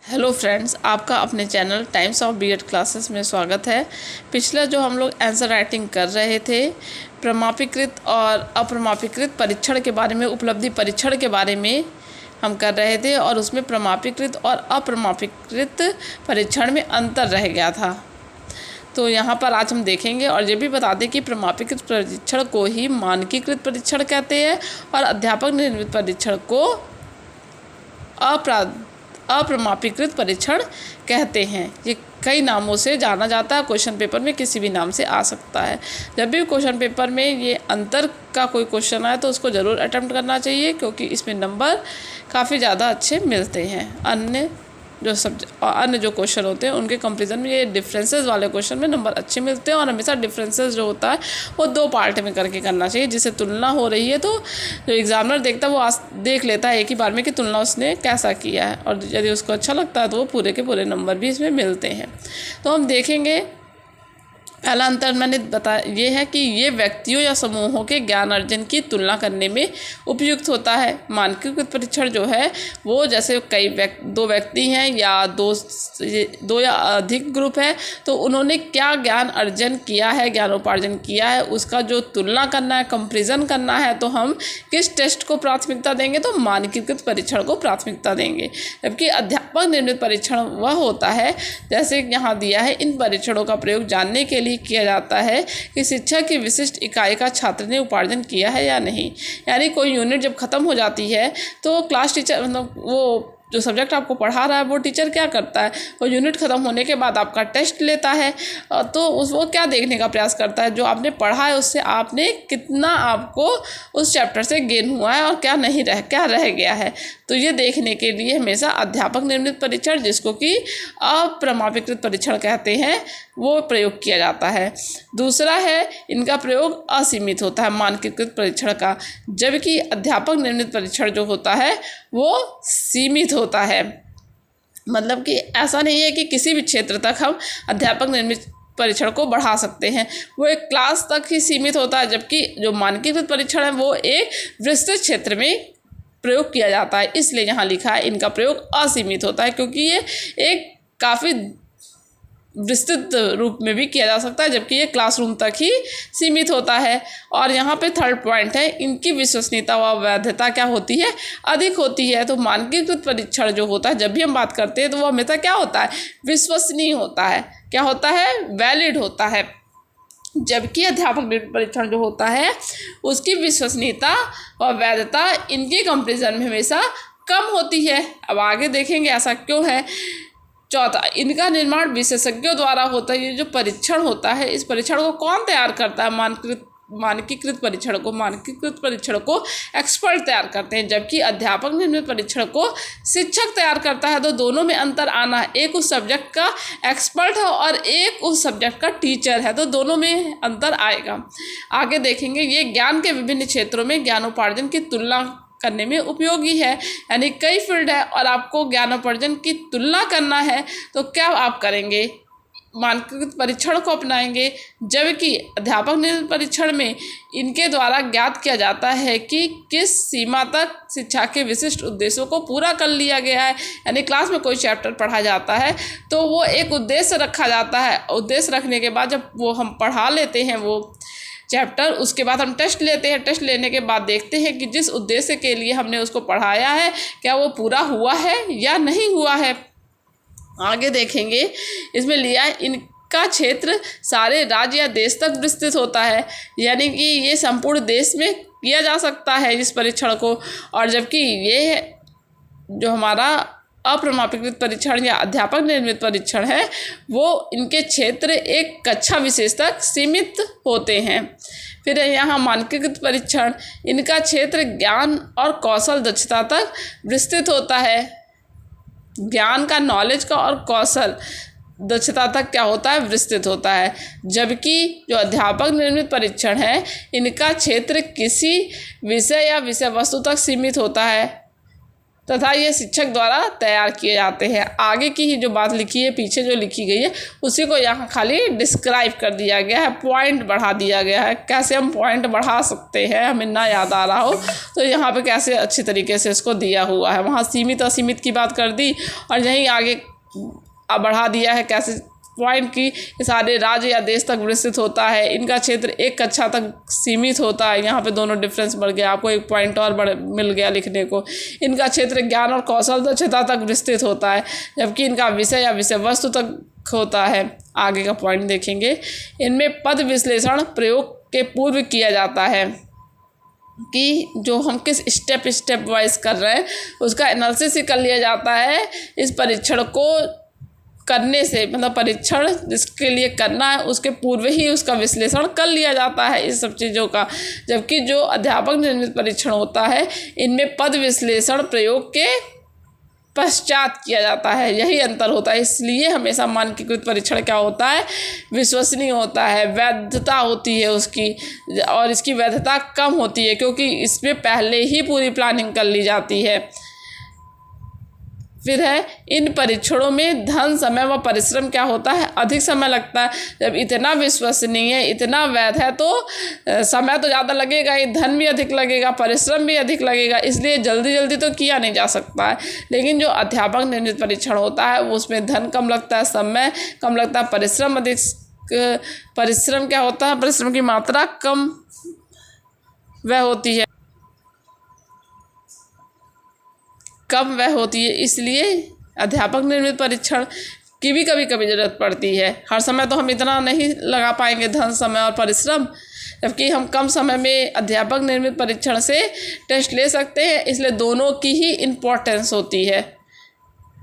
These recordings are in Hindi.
हेलो फ्रेंड्स, आपका अपने channel Times of BEd classes में स्वागत है। पिछला जो हम लोग आंसर राइटिंग कर रहे थे, प्रमाणीकृत और अप्रमाणीकृत परीक्षण के बारे में, उपलब्धि परीक्षण के बारे में हम कर रहे थे और उसमें प्रमाणीकृत और अप्रमाणीकृत परीक्षण में अंतर रह गया था। तो यहाँ पर आज हम देखेंगे और ये भी बता दें कि प्रमाणीकृत परीक्षण को ही मानकीकृत परीक्षण कहते हैं और अध्यापक निर्मित परीक्षण को अप्रमाणीकृत परीक्षण कहते हैं। ये कई नामों से जाना जाता है, क्वेश्चन पेपर में किसी भी नाम से आ सकता है। जब भी क्वेश्चन पेपर में ये अंतर का कोई क्वेश्चन आए तो उसको ज़रूर अटेम्प्ट करना चाहिए, क्योंकि इसमें नंबर काफ़ी ज़्यादा अच्छे मिलते हैं। अन्य जो क्वेश्चन होते हैं उनके कंपैरिजन में ये डिफरेंसेस वाले क्वेश्चन में नंबर अच्छे मिलते हैं। और हमेशा डिफरेंसेस जो होता है वो 2 पार्ट में करके करना चाहिए, जिससे तुलना हो रही है तो जो एग्जामिनर देखता है वो देख लेता है एक ही बार में कि तुलना उसने कैसा किया है, और यदि उसको अच्छा लगता है तो वो पूरे के पूरे नंबर भी इसमें मिलते हैं। तो हम देखेंगे, पहला अंतर मैंने बताया ये है कि ये व्यक्तियों या समूहों के ज्ञान अर्जन की तुलना करने में उपयुक्त होता है। मानकीकृत परीक्षण जो है वो जैसे दो व्यक्ति हैं या दो या अधिक ग्रुप है, तो उन्होंने क्या ज्ञान अर्जन किया है, ज्ञानोपार्जन किया है, उसका जो तुलना करना है, कंपेरिजन करना है, तो हम किस टेस्ट को प्राथमिकता देंगे? तो मानकीकृत परीक्षण को प्राथमिकता देंगे। जबकि अध्यापक निर्मित परीक्षण वह होता है, जैसे यहाँ दिया है, इन परीक्षणों का प्रयोग जानने के लिए किया जाता है कि शिक्षा की विशिष्ट इकाई का छात्र ने उपार्जन किया है या नहीं। यानी कोई यूनिट जब खत्म हो जाती है तो क्लास टीचर, मतलब वो जो सब्जेक्ट आपको पढ़ा रहा है वो टीचर क्या करता है, वो यूनिट ख़त्म होने के बाद आपका टेस्ट लेता है। तो वो क्या देखने का प्रयास करता है, जो आपने पढ़ा है उससे आपने कितना आपको उस चैप्टर से गेन हुआ है और क्या रह गया है। तो ये देखने के लिए हमेशा अध्यापक निर्मित परीक्षण, जिसको कि अप्रमाणीकृत परीक्षण कहते हैं, वो प्रयोग किया जाता है। दूसरा है, इनका प्रयोग असीमित होता है मानकीकृत परीक्षण का, जबकि अध्यापक निर्मित परीक्षण जो होता है वो सीमित होता है। मतलब कि ऐसा नहीं है कि किसी भी क्षेत्र तक हम अध्यापक निर्मित परीक्षण को बढ़ा सकते हैं, वो एक क्लास तक ही सीमित होता है। जबकि जो मानकीकृत परीक्षण है वो एक विस्तृत क्षेत्र में प्रयोग किया जाता है। इसलिए यहाँ लिखा है इनका प्रयोग असीमित होता है, क्योंकि ये एक काफ़ी विस्तृत रूप में भी किया जा सकता है, जबकि ये क्लासरूम तक ही सीमित होता है। और यहाँ पे थर्ड पॉइंट है, इनकी विश्वसनीयता व वैधता क्या होती है? अधिक होती है। तो मानकीकृत परीक्षण जो होता है, जब भी हम बात करते हैं तो वो हमेशा क्या होता है? विश्वसनीय होता है। क्या होता है? वैलिड होता है। जबकि अध्यापक निर्मित परीक्षण जो होता है उसकी विश्वसनीयता व वैधता इनके कंपैरिजन में हमेशा कम होती है। अब आगे देखेंगे ऐसा क्यों है। चौथा, इनका निर्माण विशेषज्ञों द्वारा होता है। ये जो परीक्षण होता है, इस परीक्षण को कौन तैयार करता है? मानकीकृत परीक्षण को एक्सपर्ट तैयार करते हैं, जबकि अध्यापक निर्मित परीक्षण को शिक्षक तैयार करता है। तो दोनों में अंतर आना है, एक उस सब्जेक्ट का एक्सपर्ट है और एक उस सब्जेक्ट का टीचर है, तो दोनों में अंतर आएगा। आगे देखेंगे, ये ज्ञान के विभिन्न क्षेत्रों में ज्ञानोपार्जन की तुलना करने में उपयोगी है। यानी कई फील्ड है और आपको ज्ञानोपार्जन की तुलना करना है, तो क्या आप करेंगे? मानकीकृत परीक्षण को अपनाएंगे। जबकि अध्यापक निर्मित परीक्षण में इनके द्वारा ज्ञात किया जाता है कि किस सीमा तक शिक्षा के विशिष्ट उद्देश्यों को पूरा कर लिया गया है। यानी क्लास में कोई चैप्टर पढ़ा जाता है तो वो एक उद्देश्य रखा जाता है। उद्देश्य रखने के बाद जब वो हम पढ़ा लेते हैं वो चैप्टर, उसके बाद हम टेस्ट लेते हैं। टेस्ट लेने के बाद देखते हैं कि जिस उद्देश्य के लिए हमने उसको पढ़ाया है क्या वो पूरा हुआ है या नहीं हुआ है। आगे देखेंगे, इसमें लिया है इनका क्षेत्र सारे राज्य या देश तक विस्तृत होता है। यानी कि ये संपूर्ण देश में किया जा सकता है इस परीक्षण को। और जबकि ये जो हमारा अप्रमाणीकृत परीक्षण या अध्यापक निर्मित परीक्षण है वो इनके क्षेत्र एक कक्षा विशेष तक सीमित होते हैं। फिर यहाँ मानकीकृत परीक्षण, इनका क्षेत्र ज्ञान और कौशल दक्षता तक विस्तृत होता है। ज्ञान का, नॉलेज का और कौशल दक्षता तक क्या होता है? विस्तृत होता है। जबकि जो अध्यापक निर्मित परीक्षण है इनका क्षेत्र किसी विषय या विषय वस्तु तक सीमित होता है। तथा ये शिक्षक द्वारा तैयार किए जाते हैं। आगे की ही जो बात लिखी है, पीछे जो लिखी गई है, उसी को यहाँ खाली डिस्क्राइब कर दिया गया है, पॉइंट बढ़ा दिया गया है। कैसे हम पॉइंट बढ़ा सकते हैं, हमें ना याद आ रहा हो तो यहाँ पे कैसे अच्छी तरीके से इसको दिया हुआ है। वहाँ सीमित असीमित की बात कर दी और यहीं आगे बढ़ा दिया है कैसे पॉइंट की सारे राज्य या देश तक विस्तृत होता है, इनका क्षेत्र एक कक्षा तक सीमित होता है। यहाँ पे दोनों डिफरेंस बढ़ गया, आपको एक पॉइंट और मिल गया लिखने को। इनका क्षेत्र ज्ञान और कौशल दक्षता तक विस्तृत होता है, जबकि इनका विषय या विषय वस्तु तक होता है। आगे का पॉइंट देखेंगे, इनमें पद विश्लेषण प्रयोग के पूर्व किया जाता है कि जो हम किस स्टेप वाइज कर रहे हैं उसका एनालिसिस ही कर लिया जाता है। इस परीक्षण को करने से, मतलब परीक्षण जिसके लिए करना है उसके पूर्व ही उसका विश्लेषण कर लिया जाता है इस सब चीज़ों का। जबकि जो अध्यापक निर्मित परीक्षण होता है इनमें पद विश्लेषण प्रयोग के पश्चात किया जाता है, यही अंतर होता है। इसलिए हमेशा मानकीकृत परीक्षण क्या होता है, विश्वसनीय होता है, वैधता होती है उसकी, और इसकी वैधता कम होती है क्योंकि इसमें पहले ही पूरी प्लानिंग कर ली जाती है। फिर है, इन परीक्षणों में धन, समय व परिश्रम क्या होता है, अधिक समय लगता है। जब इतना विश्वसनीय है, इतना वैध है तो समय तो ज़्यादा लगेगा ही, धन भी अधिक लगेगा, परिश्रम भी अधिक लगेगा, इसलिए जल्दी जल्दी तो किया नहीं जा सकता है। लेकिन जो अध्यापक निर्मित परीक्षण होता है वो उसमें धन कम लगता है, समय कम लगता है, परिश्रम अधिक, परिश्रम क्या होता है, परिश्रम की मात्रा कम वह होती है, इसलिए अध्यापक निर्मित परीक्षण की भी कभी कभी ज़रूरत पड़ती है। हर समय तो हम इतना नहीं लगा पाएंगे धन, समय और परिश्रम, जबकि हम कम समय में अध्यापक निर्मित परीक्षण से टेस्ट ले सकते हैं। इसलिए दोनों की ही इम्पोर्टेंस होती है।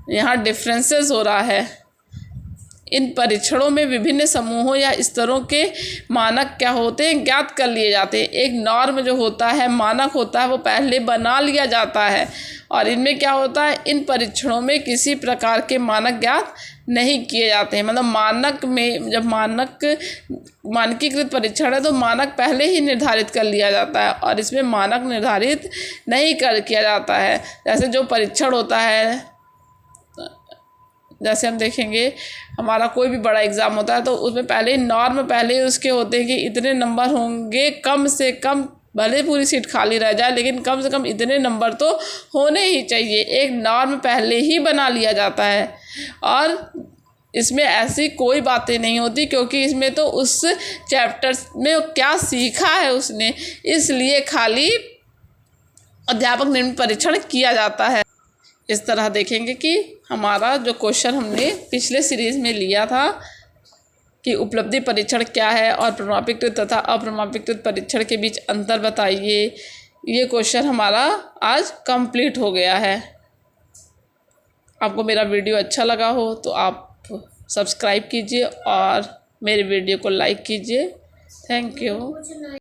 यहाँ डिफरेंसेस हो रहा है। इन परीक्षणों में विभिन्न समूहों या स्तरों के मानक क्या होते हैं, ज्ञात कर लिए जाते हैं। एक नॉर्म जो होता है, मानक होता है, वो पहले बना लिया जाता है। और इनमें क्या होता है, इन परीक्षणों में किसी प्रकार के मानक ज्ञात नहीं किए जाते हैं। मतलब मानक में, जब मानकीकृत परीक्षण है तो मानक पहले ही निर्धारित कर लिया जाता है और इसमें मानक निर्धारित नहीं किया जाता है। जैसे जो परीक्षण होता है, जैसे हम देखेंगे हमारा कोई भी बड़ा एग्ज़ाम होता है तो उसमें पहले नॉर्म पहले उसके होते हैं कि इतने नंबर होंगे, कम से कम, भले पूरी सीट खाली रह जाए लेकिन कम से कम इतने नंबर तो होने ही चाहिए। एक नॉर्म पहले ही बना लिया जाता है और इसमें ऐसी कोई बातें नहीं होती क्योंकि इसमें तो उस चैप्टर में क्या सीखा है उसने, इसलिए खाली अध्यापक निर्मित परीक्षण किया जाता है। इस तरह देखेंगे कि हमारा जो क्वेश्चन हमने पिछले सीरीज़ में लिया था कि उपलब्धि परीक्षण क्या है और प्रमाणीकृत तथा अप्रमाणीकृत परीक्षण के बीच अंतर बताइए, ये क्वेश्चन हमारा आज कंप्लीट हो गया है। आपको मेरा वीडियो अच्छा लगा हो तो आप सब्सक्राइब कीजिए और मेरे वीडियो को लाइक कीजिए। Thank you.